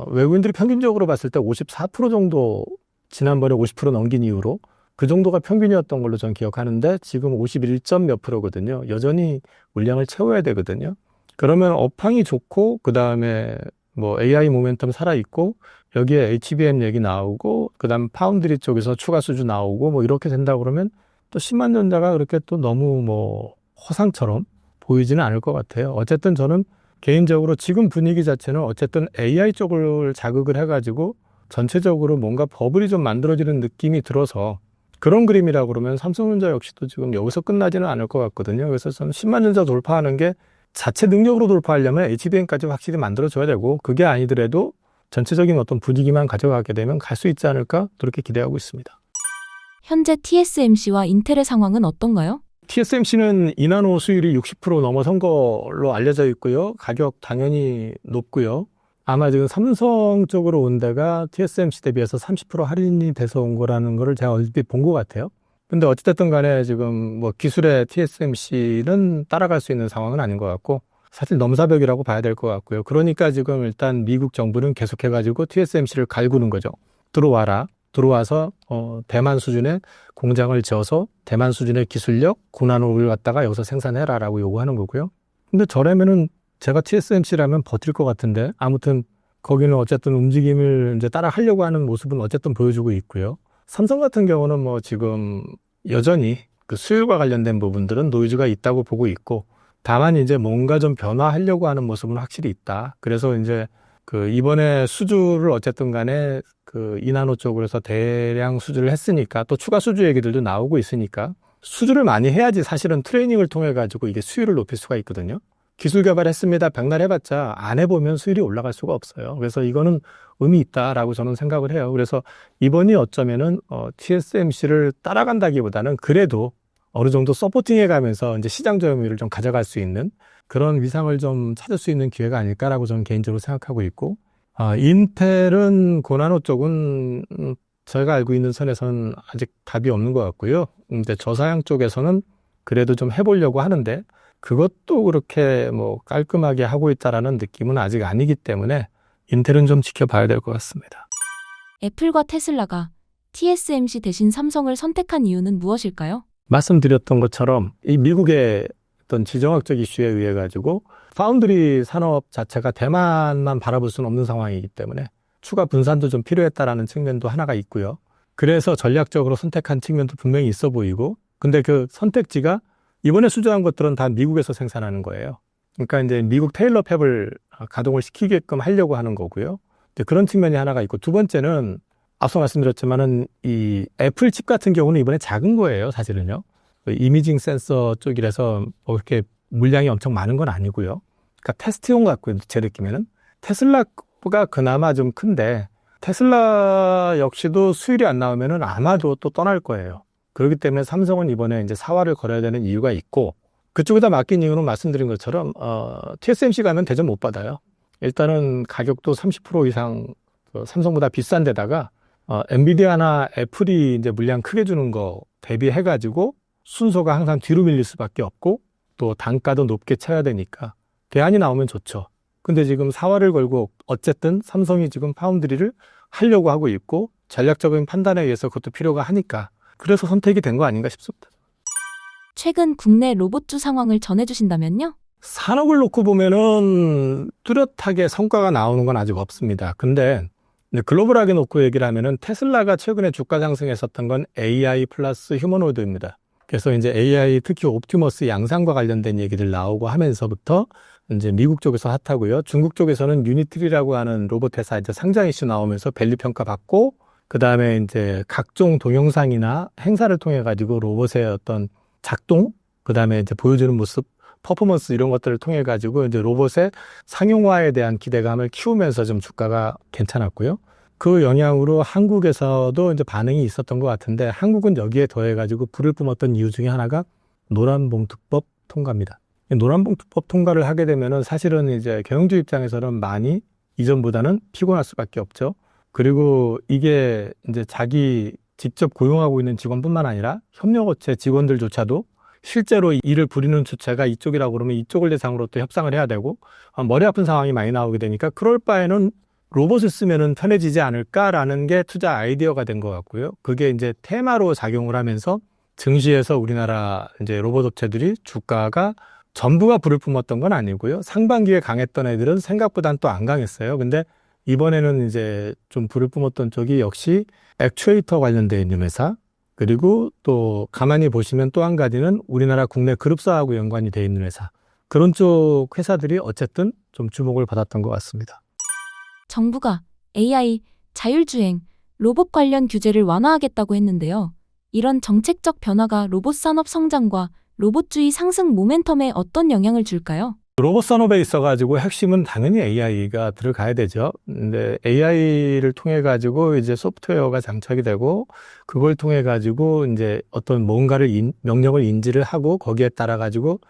외국인들이 평균적으로 봤을 때 54% 정도 지난번에 50% 넘긴 이후로 그 정도가 평균이었던 걸로 전 기억하는데 지금 51점 몇 프로거든요. 여전히 물량을 채워야 되거든요. 그러면 업황이 좋고 그 다음에 뭐 AI 모멘텀 살아있고 여기에 HBM 얘기 나오고 그 다음 파운드리 쪽에서 추가 수주 나오고 뭐 이렇게 된다 그러면 또 10만 전자가 그렇게 또 너무 뭐 허상처럼 보이지는 않을 것 같아요. 어쨌든 저는 개인적으로 지금 분위기 자체는 어쨌든 AI 쪽을 자극을 해가지고 전체적으로 뭔가 버블이 좀 만들어지는 느낌이 들어서 그런 그림이라 그러면 삼성전자 역시도 지금 여기서 끝나지는 않을 것 같거든요. 그래서 저는 10만 전자 돌파하는 게 자체 능력으로 돌파하려면 HBM까지 확실히 만들어줘야 되고 그게 아니더라도 전체적인 어떤 분위기만 가져가게 되면 갈 수 있지 않을까 그렇게 기대하고 있습니다. 현재 TSMC와 인텔의 상황은 어떤가요? TSMC는 2나노 수율이 60% 넘어선 걸로 알려져 있고요. 가격 당연히 높고요. 아마 지금 삼성 쪽으로 온 데가 TSMC 대비해서 30% 할인이 돼서 온 거라는 거를 제가 얼핏 본 것 같아요. 근데 어찌됐든 간에 지금 뭐 기술의 TSMC는 따라갈 수 있는 상황은 아닌 것 같고 사실 넘사벽이라고 봐야 될 것 같고요. 그러니까 지금 일단 미국 정부는 계속해가지고 TSMC를 갈구는 거죠. 들어와라. 들어와서 대만 수준의 공장을 지어서 대만 수준의 기술력, 고난호를 갖다가 여기서 생산해라라고 요구하는 거고요. 근데 저라면은 제가 TSMC라면 버틸 것 같은데 아무튼 거기는 어쨌든 움직임을 이제 따라 하려고 하는 모습은 어쨌든 보여주고 있고요. 삼성 같은 경우는 뭐 지금 여전히 그 수율과 관련된 부분들은 노이즈가 있다고 보고 있고 다만 이제 뭔가 좀 변화하려고 하는 모습은 확실히 있다. 그래서 이제 그 이번에 수주를 어쨌든 간에 그 2나노 쪽으로 해서 대량 수주를 했으니까 또 추가 수주 얘기들도 나오고 있으니까 수주를 많이 해야지 사실은 트레이닝을 통해 가지고 이게 수율을 높일 수가 있거든요. 기술 개발했습니다. 백날 해봤자 안 해보면 수율이 올라갈 수가 없어요. 그래서 이거는 의미 있다라고 저는 생각을 해요. 그래서 이번이 어쩌면은 TSMC를 따라간다기보다는 그래도 어느 정도 서포팅해 가면서 이제 시장 점유율을 좀 가져갈 수 있는 그런 위상을 좀 찾을 수 있는 기회가 아닐까라고 저는 개인적으로 생각하고 있고 인텔은 고나노 쪽은 저희가 알고 있는 선에서는 아직 답이 없는 것 같고요. 근데 저사양 쪽에서는 그래도 좀 해보려고 하는데 그것도 그렇게 뭐 깔끔하게 하고 있다라는 느낌은 아직 아니기 때문에 인텔은 좀 지켜봐야 될 것 같습니다. 애플과 테슬라가 TSMC 대신 삼성을 선택한 이유는 무엇일까요? 말씀드렸던 것처럼 이 미국의 어떤 지정학적 이슈에 의해 가지고 파운드리 산업 자체가 대만만 바라볼 수는 없는 상황이기 때문에 추가 분산도 좀 필요했다라는 측면도 하나가 있고요. 그래서 전략적으로 선택한 측면도 분명히 있어 보이고 근데 그 선택지가 이번에 수주한 것들은 다 미국에서 생산하는 거예요. 그러니까 이제 미국 테일러 팹을 가동을 시키게끔 하려고 하는 거고요. 이제 그런 측면이 하나가 있고, 두 번째는 앞서 말씀드렸지만은 이 애플 칩 같은 경우는 이번에 작은 거예요, 사실은요. 그 이미징 센서 쪽이라서 뭐 그렇게 물량이 엄청 많은 건 아니고요. 그러니까 테스트용 같고요, 제 느낌에는. 테슬라가 그나마 좀 큰데, 테슬라 역시도 수율이 안 나오면은 아마도 또 떠날 거예요. 그렇기 때문에 삼성은 이번에 이제 사활을 걸어야 되는 이유가 있고, 그쪽에다 맡긴 이유는 말씀드린 것처럼, TSMC 가면 대접 못 받아요. 일단은 가격도 30% 이상 삼성보다 비싼 데다가, 엔비디아나 애플이 이제 물량 크게 주는 거 대비해가지고 순서가 항상 뒤로 밀릴 수밖에 없고, 또 단가도 높게 쳐야 되니까 대안이 나오면 좋죠. 근데 지금 사활을 걸고 어쨌든 삼성이 지금 파운드리를 하려고 하고 있고, 전략적인 판단에 의해서 그것도 필요가 하니까 그래서 선택이 된 거 아닌가 싶습니다. 최근 국내 로봇주 상황을 전해주신다면요? 산업을 놓고 보면은 뚜렷하게 성과가 나오는 건 아직 없습니다. 근데 글로벌하게 놓고 얘기를 하면은 테슬라가 최근에 주가 상승했었던 건 AI 플러스 휴머노이드입니다. 그래서 이제 AI, 특히 옵티머스 양산과 관련된 얘기들 나오고 하면서부터 이제 미국 쪽에서 핫하고요. 중국 쪽에서는 유니트리라고 하는 로봇 회사 이제 상장 이슈 나오면서 밸류 평가 받고, 그 다음에 이제 각종 동영상이나 행사를 통해 가지고 로봇의 어떤 작동, 그 다음에 이제 보여주는 모습, 퍼포먼스 이런 것들을 통해 가지고 이제 로봇의 상용화에 대한 기대감을 키우면서 좀 주가가 괜찮았고요. 그 영향으로 한국에서도 이제 반응이 있었던 것 같은데, 한국은 여기에 더해 가지고 불을 뿜었던 이유 중에 하나가 노란봉투법 통과입니다. 노란봉투법 통과를 하게 되면은 사실은 이제 경영주 입장에서는 많이 이전보다는 피곤할 수밖에 없죠. 그리고 이게 이제 자기 직접 고용하고 있는 직원뿐만 아니라 협력업체 직원들조차도 실제로 일을 부리는 주체가 이쪽이라고 그러면 이쪽을 대상으로 또 협상을 해야 되고, 머리 아픈 상황이 많이 나오게 되니까 그럴 바에는 로봇을 쓰면은 편해지지 않을까라는 게 투자 아이디어가 된 것 같고요. 그게 이제 테마로 작용을 하면서 증시에서 우리나라 이제 로봇 업체들이 주가가 전부가 불을 뿜었던 건 아니고요. 상반기에 강했던 애들은 생각보다는 또 안 강했어요. 근데 이번에는 이제 좀 불을 뿜었던 쪽이 역시 액추에이터 관련되어 있는 회사, 그리고 또 가만히 보시면 또 한 가지는 우리나라 국내 그룹사하고 연관이 되어 있는 회사, 그런 쪽 회사들이 어쨌든 좀 주목을 받았던 것 같습니다. 정부가 AI, 자율주행, 로봇 관련 규제를 완화하겠다고 했는데요. 이런 정책적 변화가 로봇 산업 성장과 로봇주의 상승 모멘텀에 어떤 영향을 줄까요? 로봇 산업에 있어가지고 핵심은 당연히 AI가 들어가야 되죠. 근데 AI를 통해 가지고 이제 소프트웨어가 장착이 되고, 그걸 통해 가지고 이제 어떤 뭔가를 명령을 인지를 하고 거기에 따라 가지고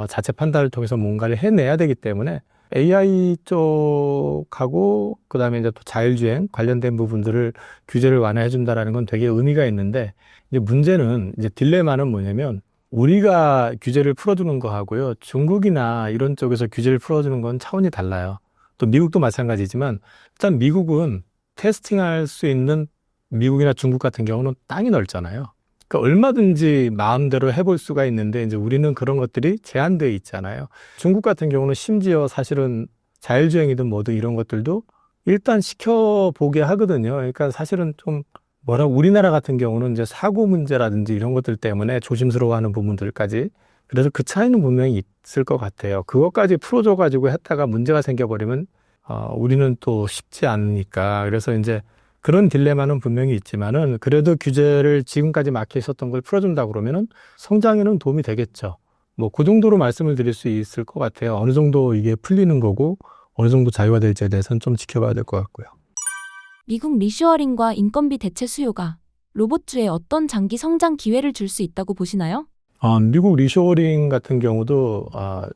자체 판단을 통해서 뭔가를 해내야 되기 때문에 AI 쪽하고 그다음에 이제 또 자율주행 관련된 부분들을 규제를 완화해 준다라는 건 되게 의미가 있는데, 이제 문제는 이제 딜레마는 뭐냐면, 우리가 규제를 풀어주는 거 하고요, 중국이나 이런 쪽에서 규제를 풀어주는 건 차원이 달라요. 또 미국도 마찬가지지만, 일단 미국은 테스팅할 수 있는, 미국이나 중국 같은 경우는 땅이 넓잖아요. 그러니까 얼마든지 마음대로 해볼 수가 있는데, 이제 우리는 그런 것들이 제한되어 있잖아요. 중국 같은 경우는 심지어 사실은 자율주행이든 뭐든 이런 것들도 일단 시켜보게 하거든요. 그러니까 사실은 좀 우리나라 같은 경우는 이제 사고 문제라든지 이런 것들 때문에 조심스러워하는 부분들까지, 그래서 그 차이는 분명히 있을 것 같아요. 그것까지 풀어줘가지고 했다가 문제가 생겨버리면 우리는 또 쉽지 않으니까. 그래서 이제 그런 딜레마는 분명히 있지만은, 그래도 규제를 지금까지 막혀 있었던 걸 풀어준다 그러면은 성장에는 도움이 되겠죠. 뭐 그 정도로 말씀을 드릴 수 있을 것 같아요. 어느 정도 이게 풀리는 거고 어느 정도 자유화 될지에 대해서는 좀 지켜봐야 될 것 같고요. 미국 리쇼어링과 인건비 대체 수요가 로봇주에 어떤 장기 성장 기회를 줄 수 있다고 보시나요? 미국 리쇼어링 같은 경우도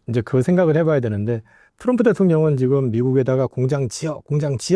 이제 그 생각을 해봐야 되는데, 트럼프 대통령은 지금 미국에다가 공장 지어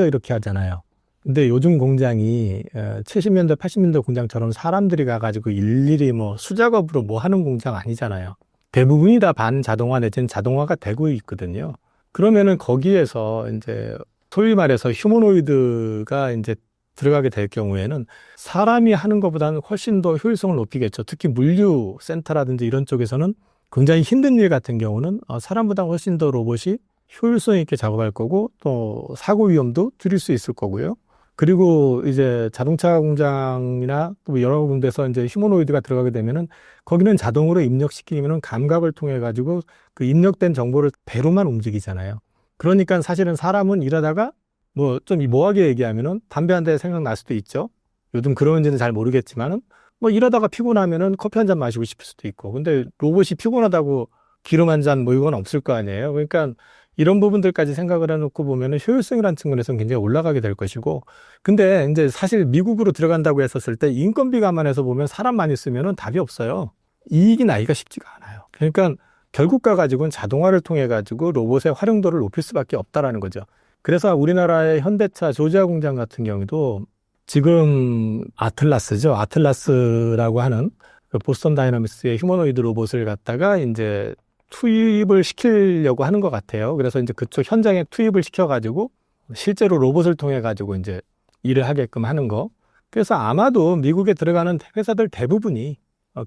이렇게 하잖아요. 근데 요즘 공장이 70년대, 80년대 공장처럼 사람들이 가가지고 일일이 뭐 수작업으로 뭐 하는 공장 아니잖아요. 대부분이 다 반자동화 내지는 자동화가 되고 있거든요. 그러면은 거기에서 이제 소위 말해서 휴머노이드가 이제 들어가게 될 경우에는 사람이 하는 것보다는 훨씬 더 효율성을 높이겠죠. 특히 물류센터라든지 이런 쪽에서는 굉장히 힘든 일 같은 경우는 사람보다 훨씬 더 로봇이 효율성 있게 작업할 거고, 또 사고 위험도 줄일 수 있을 거고요. 그리고 이제 자동차 공장이나 또 여러 군데서 이제 휴머노이드가 들어가게 되면은 거기는 자동으로 입력시키면은 감각을 통해 가지고 그 입력된 정보를 배로만 움직이잖아요. 그러니까 사실은 사람은 일하다가 뭐 좀 모호하게 얘기하면은 담배 한 대 생각날 수도 있죠. 요즘 그런지는 잘 모르겠지만은 뭐 일하다가 피곤하면은 커피 한 잔 마시고 싶을 수도 있고. 근데 로봇이 피곤하다고 기름 한 잔 뭐 이건 없을 거 아니에요. 그러니까 이런 부분들까지 생각을 해놓고 보면은 효율성이라는 측면에서는 굉장히 올라가게 될 것이고. 근데 이제 사실 미국으로 들어간다고 했었을 때 인건비 감안해서 보면 사람 많이 쓰면은 답이 없어요. 이익이 나기가 쉽지가 않아요. 그러니까 결국 가가지고는 자동화를 통해 가지고 로봇의 활용도를 높일 수밖에 없다라는 거죠. 그래서 우리나라의 현대차 조지아 공장 같은 경우도 지금 아틀라스죠. 아틀라스라고 하는 그 보스턴 다이너믹스의 휴머노이드 로봇을 갖다가 이제 투입을 시키려고 하는 것 같아요. 그래서 이제 그쪽 현장에 투입을 시켜가지고 실제로 로봇을 통해 가지고 이제 일을 하게끔 하는 거. 그래서 아마도 미국에 들어가는 회사들 대부분이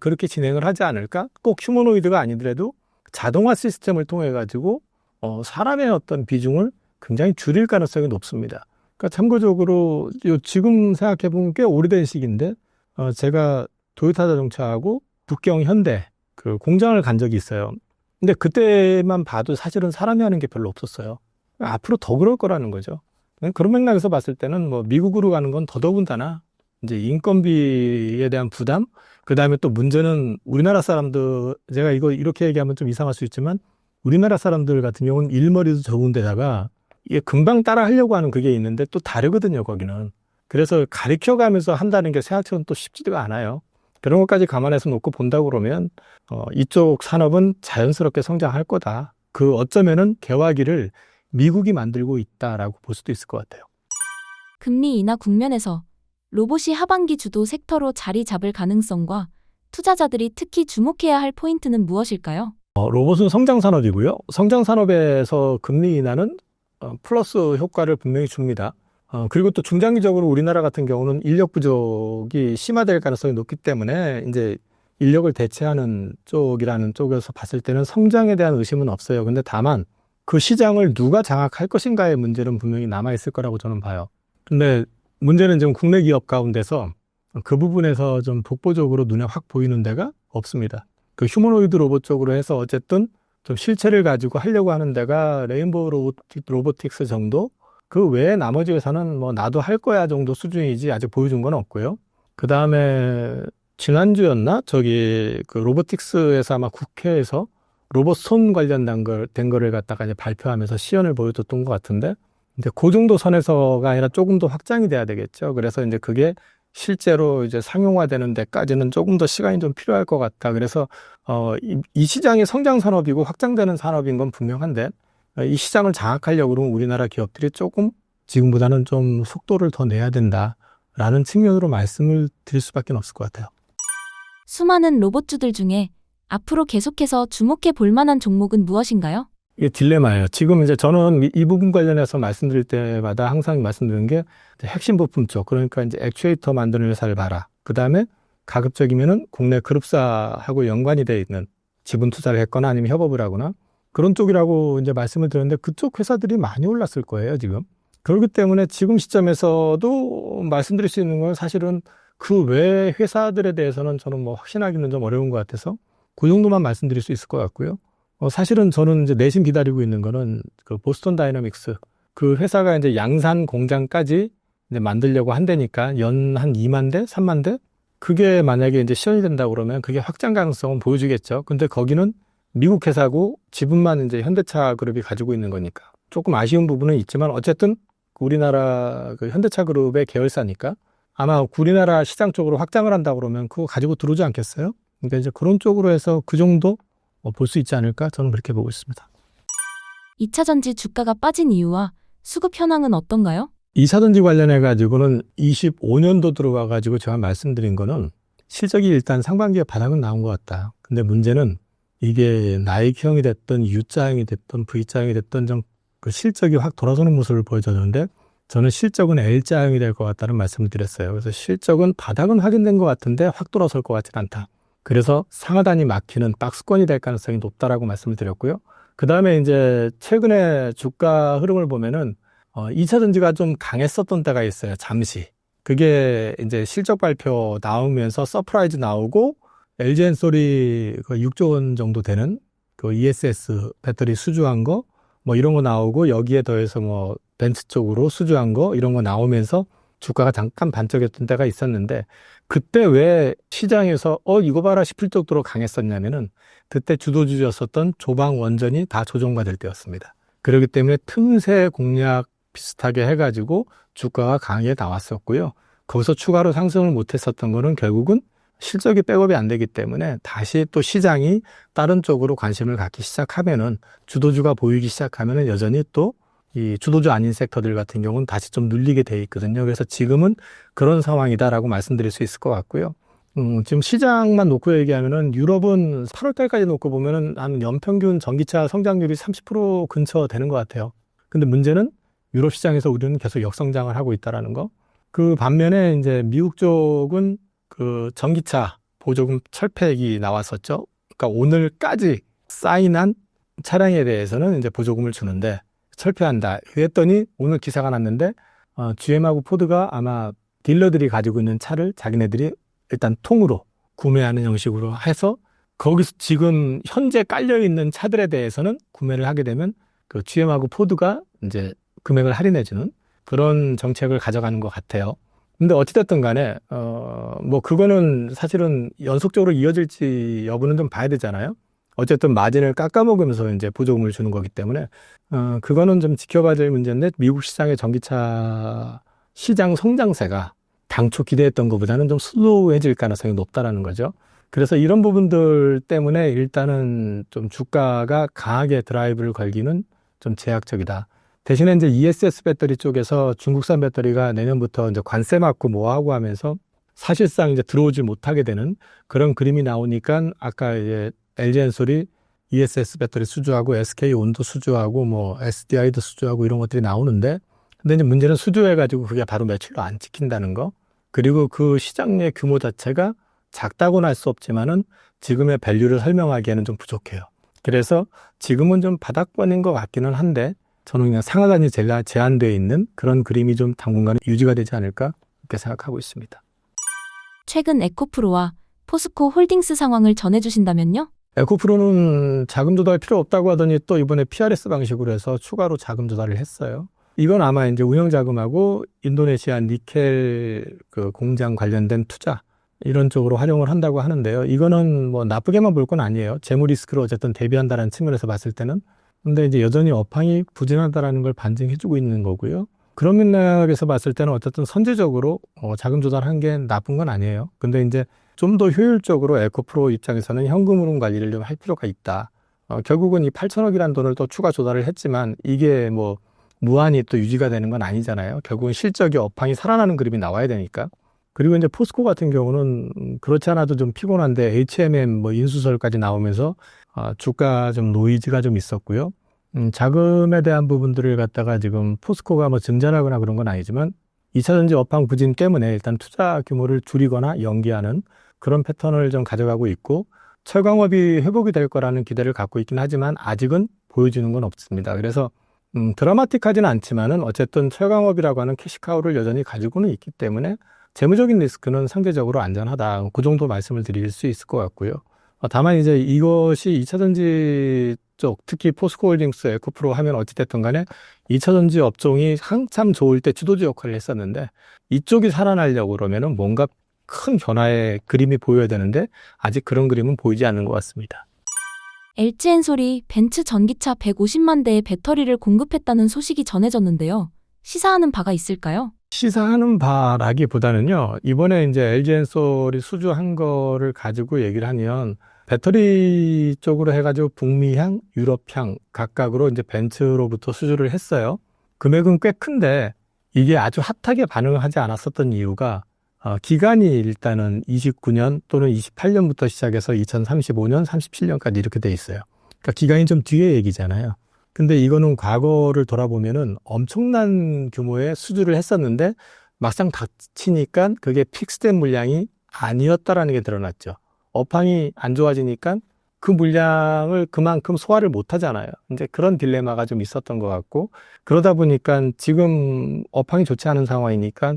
그렇게 진행을 하지 않을까? 꼭 휴머노이드가 아니더라도 자동화 시스템을 통해 가지고 사람의 어떤 비중을 굉장히 줄일 가능성이 높습니다. 그러니까 참고적으로 지금 생각해 보면 꽤 오래된 시기인데 제가 도요타 자동차하고 북경 현대 그 공장을 간 적이 있어요. 근데 그때만 봐도 사실은 사람이 하는 게 별로 없었어요. 앞으로 더 그럴 거라는 거죠. 그런 맥락에서 봤을 때는 뭐 미국으로 가는 건 더더군다나 이제 인건비에 대한 부담, 그 다음에 또 문제는 우리나라 사람들, 제가 이거 이렇게 얘기하면 좀 이상할 수 있지만 우리나라 사람들 같은 경우는 일머리도 적은 데다가 이게 금방 따라 하려고 하는 그게 있는데 또 다르거든요, 거기는. 그래서 가르쳐 가면서 한다는 게 생각처럼 또 쉽지가 않아요. 그런 것까지 감안해서 놓고 본다고 그러면 이쪽 산업은 자연스럽게 성장할 거다. 그 어쩌면은 개화기를 미국이 만들고 있다라고 볼 수도 있을 것 같아요. 금리 인하 국면에서 로봇이 하반기 주도 섹터로 자리 잡을 가능성과 투자자들이 특히 주목해야 할 포인트는 무엇일까요? 로봇은 성장 산업이고요. 성장 산업에서 금리 인하는 플러스 효과를 분명히 줍니다. 그리고 또 중장기적으로 우리나라 같은 경우는 인력 부족이 심화될 가능성이 높기 때문에 이제 인력을 대체하는 쪽이라는 쪽에서 봤을 때는 성장에 대한 의심은 없어요. 근데 다만 그 시장을 누가 장악할 것인가의 문제는 분명히 남아있을 거라고 저는 봐요. 근데 문제는 지금 국내 기업 가운데서 그 부분에서 좀 독보적으로 눈에 확 보이는 데가 없습니다. 그 휴머노이드 로봇 쪽으로 해서 어쨌든 좀 실체를 가지고 하려고 하는 데가 레인보우 로보틱스 정도? 그 외에 나머지 회사는 뭐 나도 할 거야 정도 수준이지 아직 보여준 건 없고요. 그 다음에 지난주였나? 저기 그 로보틱스에서 아마 국회에서 로봇 손 관련된 된 거를 갖다가 이제 발표하면서 시연을 보여줬던 것 같은데, 이제 그 정도 선에서가 아니라 조금 더 확장이 돼야 되겠죠. 그래서 이제 그게 실제로 이제 상용화되는 데까지는 조금 더 시간이 좀 필요할 것 같다. 그래서 이 시장이 성장 산업이고 확장되는 산업인 건 분명한데 이 시장을 장악하려고 그러면 우리나라 기업들이 조금 지금보다는 좀 속도를 더 내야 된다라는 측면으로 말씀을 드릴 수밖에 없을 것 같아요. 수많은 로봇주들 중에 앞으로 계속해서 주목해 볼 만한 종목은 무엇인가요? 이게 딜레마예요. 지금 이제 저는 이 부분 관련해서 말씀드릴 때마다 항상 말씀드리는 게 핵심 부품 쪽, 그러니까 이제 액추에이터 만드는 회사를 봐라. 그 다음에 가급적이면은 국내 그룹사하고 연관이 돼 있는 지분 투자를 했거나 아니면 협업을 하거나 그런 쪽이라고 이제 말씀을 드렸는데 그쪽 회사들이 많이 올랐을 거예요, 지금. 그렇기 때문에 지금 시점에서도 말씀드릴 수 있는 건 사실은 그 외 회사들에 대해서는 저는 뭐 확신하기는 좀 어려운 것 같아서 그 정도만 말씀드릴 수 있을 것 같고요. 사실은 저는 이제 내심 기다리고 있는 거는 그 보스턴 다이너믹스 그 회사가 이제 양산 공장까지 이제 만들려고 한다니까 연 한 2만 대, 3만 대? 그게 만약에 이제 시연이 된다 그러면 그게 확장 가능성은 보여주겠죠. 근데 거기는 미국 회사고 지분만 이제 현대차 그룹이 가지고 있는 거니까 조금 아쉬운 부분은 있지만 어쨌든 우리나라 그 현대차 그룹의 계열사니까 아마 우리나라 시장 쪽으로 확장을 한다 그러면 그거 가지고 들어오지 않겠어요? 그러니까 이제 그런 쪽으로 해서 그 정도 볼 수 있지 않을까? 저는 그렇게 보고 있습니다. 2차 전지 주가가 빠진 이유와 수급 현황은 어떤가요? 2차 전지 관련해 가지고는 25년도 들어가 가지고 제가 말씀드린 거는 실적이 일단 상반기에 바닥은 나온 것 같다. 근데 문제는 이게 나이키형이 됐든 U자형이 됐든 V자형이 됐든 좀 그 실적이 확 돌아서는 모습을 보여줬는데 저는 실적은 L자형이 될 것 같다는 말씀을 드렸어요. 그래서 실적은 바닥은 확인된 것 같은데 확 돌아설 것 같지는 않다. 그래서 상하단이 막히는 박스권이 될 가능성이 높다라고 말씀을 드렸고요. 그 다음에 이제 최근에 주가 흐름을 보면은 2차 전지가 좀 강했었던 때가 있어요. 잠시. 그게 이제 실적 발표 나오면서 서프라이즈 나오고 LG엔솔이 그 6조 원 정도 되는 그 ESS 배터리 수주한 거 뭐 이런 거 나오고 여기에 더해서 뭐 벤츠 쪽으로 수주한 거 이런 거 나오면서 주가가 잠깐 반짝였던 때가 있었는데 그때 왜 시장에서 이거 봐라 싶을 정도로 강했었냐면은 그때 주도주였었던 조방 원전이 다 조정받을 때였습니다. 그렇기 때문에 틈새 공략 비슷하게 해가지고 주가가 강하게 나왔었고요. 거기서 추가로 상승을 못했었던 거는 결국은 실적이 백업이 안 되기 때문에 다시 또 시장이 다른 쪽으로 관심을 갖기 시작하면은 주도주가 보이기 시작하면은 여전히 또 이 주도주 아닌 섹터들 같은 경우는 다시 좀 눌리게 돼 있거든요. 그래서 지금은 그런 상황이다라고 말씀드릴 수 있을 것 같고요. 지금 시장만 놓고 얘기하면은 유럽은 8월 달까지 놓고 보면은 한 연평균 전기차 성장률이 30% 근처 되는 것 같아요. 근데 문제는 유럽 시장에서 우리는 계속 역성장을 하고 있다라는 거. 그 반면에 이제 미국 쪽은 그 전기차 보조금 철폐액이 나왔었죠. 그러니까 오늘까지 사인한 차량에 대해서는 이제 보조금을 주는데 철폐한다. 그랬더니 오늘 기사가 났는데 GM하고 포드가 아마 딜러들이 가지고 있는 차를 자기네들이 일단 통으로 구매하는 형식으로 해서 거기서 지금 현재 깔려 있는 차들에 대해서는 구매를 하게 되면 그 GM하고 포드가 이제 금액을 할인해주는 그런 정책을 가져가는 것 같아요. 근데 어찌됐든 간에 뭐 그거는 사실은 연속적으로 이어질지 여부는 좀 봐야 되잖아요. 어쨌든 마진을 깎아먹으면서 이제 보조금을 주는 거기 때문에 그거는 좀 지켜봐야 될 문제인데 미국 시장의 전기차 시장 성장세가 당초 기대했던 것보다는 좀 슬로우해질 가능성이 높다라는 거죠. 그래서 이런 부분들 때문에 일단은 좀 주가가 강하게 드라이브를 걸기는 좀 제약적이다. 대신에 이제 ESS 배터리 쪽에서 중국산 배터리가 내년부터 이제 관세 맞고 뭐하고 하면서 사실상 이제 들어오질 못하게 되는 그런 그림이 나오니까 아까 이제 LG엔솔이 ESS 배터리 수주하고 SK온도 수주하고 뭐 SDI도 수주하고 이런 것들이 나오는데 근데 이제 문제는 수주해가지고 그게 바로 매출로 안 찍힌다는 거. 그리고 그 시장 내 규모 자체가 작다고는 할 수 없지만은 지금의 밸류를 설명하기에는 좀 부족해요. 그래서 지금은 좀 바닥권인 것 같기는 한데 저는 그냥 상하단이 제한되어 있는 그런 그림이 좀 당분간은 유지가 되지 않을까 이렇게 생각하고 있습니다. 최근 에코프로와 포스코 홀딩스 상황을 전해주신다면요? 에코프로는 자금 조달 필요 없다고 하더니 또 이번에 PRS 방식으로 해서 추가로 자금 조달을 했어요. 이건 아마 이제 운영 자금하고 인도네시아 니켈 그 공장 관련된 투자 이런 쪽으로 활용을 한다고 하는데요. 이거는 뭐 나쁘게만 볼 건 아니에요. 재무 리스크를 어쨌든 대비한다는 측면에서 봤을 때는. 근데 이제 여전히 업황이 부진하다라는 걸 반증해주고 있는 거고요. 그런 맥락에서 봤을 때는 어쨌든 선제적으로 자금 조달한 게 나쁜 건 아니에요. 근데 이제 좀 더 효율적으로 에코프로 입장에서는 현금 흐름 관리를 좀 할 필요가 있다. 결국은 이 8천억이라는 돈을 또 추가 조달을 했지만 이게 뭐 무한히 또 유지가 되는 건 아니잖아요. 결국은 실적이 업황이 살아나는 그림이 나와야 되니까. 그리고 이제 포스코 같은 경우는 그렇지 않아도 좀 피곤한데 HMM 뭐 인수설까지 나오면서 주가 좀 노이즈가 좀 있었고요. 자금에 대한 부분들을 갖다가 지금 포스코가 뭐 증잔하거나 그런 건 아니지만 2차전지 업황 부진 때문에 일단 투자 규모를 줄이거나 연기하는 그런 패턴을 좀 가져가고 있고 철강업이 회복이 될 거라는 기대를 갖고 있긴 하지만 아직은 보여주는 건 없습니다. 그래서 드라마틱하지는 않지만은 어쨌든 철강업이라고 하는 캐시카우를 여전히 가지고는 있기 때문에 재무적인 리스크는 상대적으로 안전하다. 그 정도 말씀을 드릴 수 있을 것 같고요. 다만 이제 이것이 2차전지 쪽, 특히 포스코홀딩스, 에코프로 하면 어찌됐든 간에 2차전지 업종이 한참 좋을 때 주도주 역할을 했었는데 이쪽이 살아나려고 그러면은 뭔가 큰 변화의 그림이 보여야 되는데 아직 그런 그림은 보이지 않는 것 같습니다. LG엔솔이 벤츠 전기차 150만 대의 배터리를 공급했다는 소식이 전해졌는데요. 시사하는 바가 있을까요? 시사하는 바라기보다는요. 이번에 이제 LG엔솔이 수주한 거를 가지고 얘기를 하면 배터리 쪽으로 해가지고 북미향, 유럽향 각각으로 이제 벤츠로부터 수주를 했어요. 금액은 꽤 큰데 이게 아주 핫하게 반응을 하지 않았었던 이유가 기간이 일단은 29년 또는 28년부터 시작해서 2035년, 37년까지 이렇게 돼 있어요. 그러니까 기간이 좀 뒤에 얘기잖아요. 근데 이거는 과거를 돌아보면은 엄청난 규모의 수주를 했었는데 막상 닥치니까 그게 픽스된 물량이 아니었다라는 게 드러났죠. 업황이 안 좋아지니까 그 물량을 그만큼 소화를 못 하잖아요. 이제 그런 딜레마가 좀 있었던 것 같고 그러다 보니까 지금 업황이 좋지 않은 상황이니까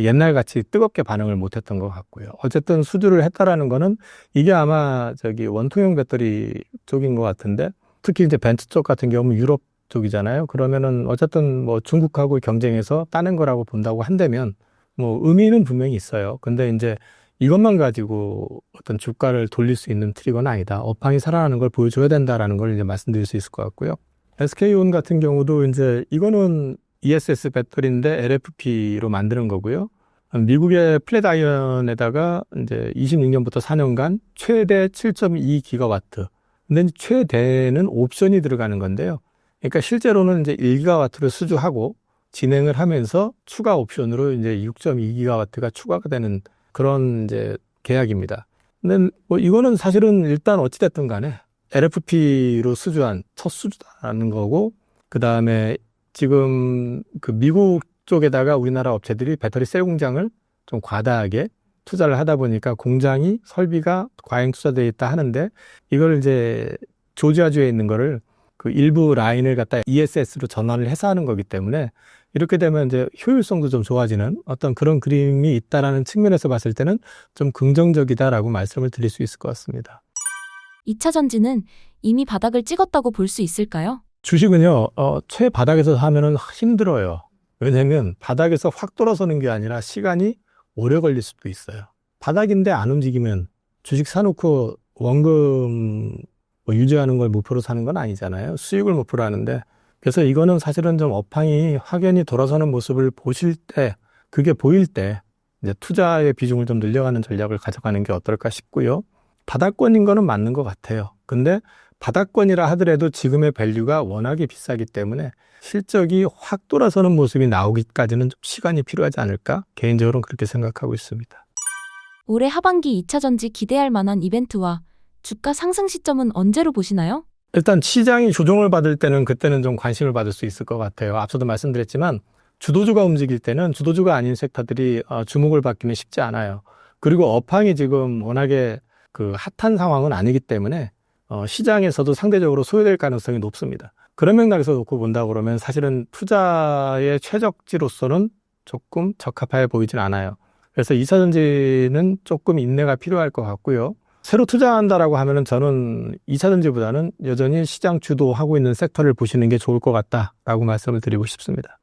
옛날같이 뜨겁게 반응을 못 했던 것 같고요. 어쨌든 수주를 했다라는 거는 이게 아마 원통형 배터리 쪽인 것 같은데 특히 이제 벤츠 쪽 같은 경우는 유럽 쪽이잖아요. 그러면은 어쨌든 뭐 중국하고 경쟁해서 따는 거라고 본다고 한다면 뭐 의미는 분명히 있어요. 근데 이제 이것만 가지고 어떤 주가를 돌릴 수 있는 트리거는 아니다. 업황이 살아나는 걸 보여줘야 된다라는 걸 이제 말씀드릴 수 있을 것 같고요. SK온 같은 경우도 이제 이거는 ESS 배터리인데 LFP로 만드는 거고요. 미국의 플랫아이언에다가 이제 26년부터 4년간 최대 7.2기가와트. 근데 최대는 옵션이 들어가는 건데요. 그러니까 실제로는 이제 1기가와트를 수주하고 진행을 하면서 추가 옵션으로 이제 6.2기가와트가 추가가 되는 그런 이제 계약입니다. 근데 뭐 이거는 사실은 일단 어찌됐든 간에 LFP로 수주한 첫 수주라는 거고, 그 다음에 지금 그 미국 쪽에다가 우리나라 업체들이 배터리 셀 공장을 좀 과다하게 투자를 하다 보니까 공장이 설비가 과잉 투자되어 있다 하는데, 이걸 이제 조지아주에 있는 거를 그 일부 라인을 갖다 ESS로 전환을 해서 하는 거기 때문에 이렇게 되면 이제 효율성도 좀 좋아지는 어떤 그런 그림이 있다라는 측면에서 봤을 때는 좀 긍정적이다라고 말씀을 드릴 수 있을 것 같습니다. 2차 전지는 이미 바닥을 찍었다고 볼 수 있을까요? 주식은요, 최바닥에서 하면은 힘들어요. 왜냐면 바닥에서 확 돌아서는 게 아니라 시간이 오래 걸릴 수도 있어요. 바닥인데 안 움직이면 주식 사놓고 원금 뭐 유지하는 걸 목표로 사는 건 아니잖아요. 수익을 목표로 하는데. 그래서 이거는 사실은 좀 업황이 확연히 돌아서는 모습을 보실 때, 그게 보일 때 이제 투자의 비중을 좀 늘려가는 전략을 가져가는 게 어떨까 싶고요. 바닥권인 거는 맞는 것 같아요. 근데 바닥권이라 하더라도 지금의 밸류가 워낙에 비싸기 때문에 실적이 확 돌아서는 모습이 나오기까지는 좀 시간이 필요하지 않을까? 개인적으로는 그렇게 생각하고 있습니다. 올해 하반기 2차 전지 기대할 만한 이벤트와 주가 상승 시점은 언제로 보시나요? 일단 시장이 조정을 받을 때는 그때는 좀 관심을 받을 수 있을 것 같아요. 앞서도 말씀드렸지만 주도주가 움직일 때는 주도주가 아닌 섹터들이 주목을 받기는 쉽지 않아요. 그리고 업황이 지금 워낙에 그 핫한 상황은 아니기 때문에 시장에서도 상대적으로 소외될 가능성이 높습니다. 그런 맥락에서 놓고 본다 그러면 사실은 투자의 최적지로서는 조금 적합해 보이진 않아요. 그래서 2차 전지는 조금 인내가 필요할 것 같고요. 새로 투자한다라고 하면은 저는 2차 전지보다는 여전히 시장 주도하고 있는 섹터를 보시는 게 좋을 것 같다라고 말씀을 드리고 싶습니다.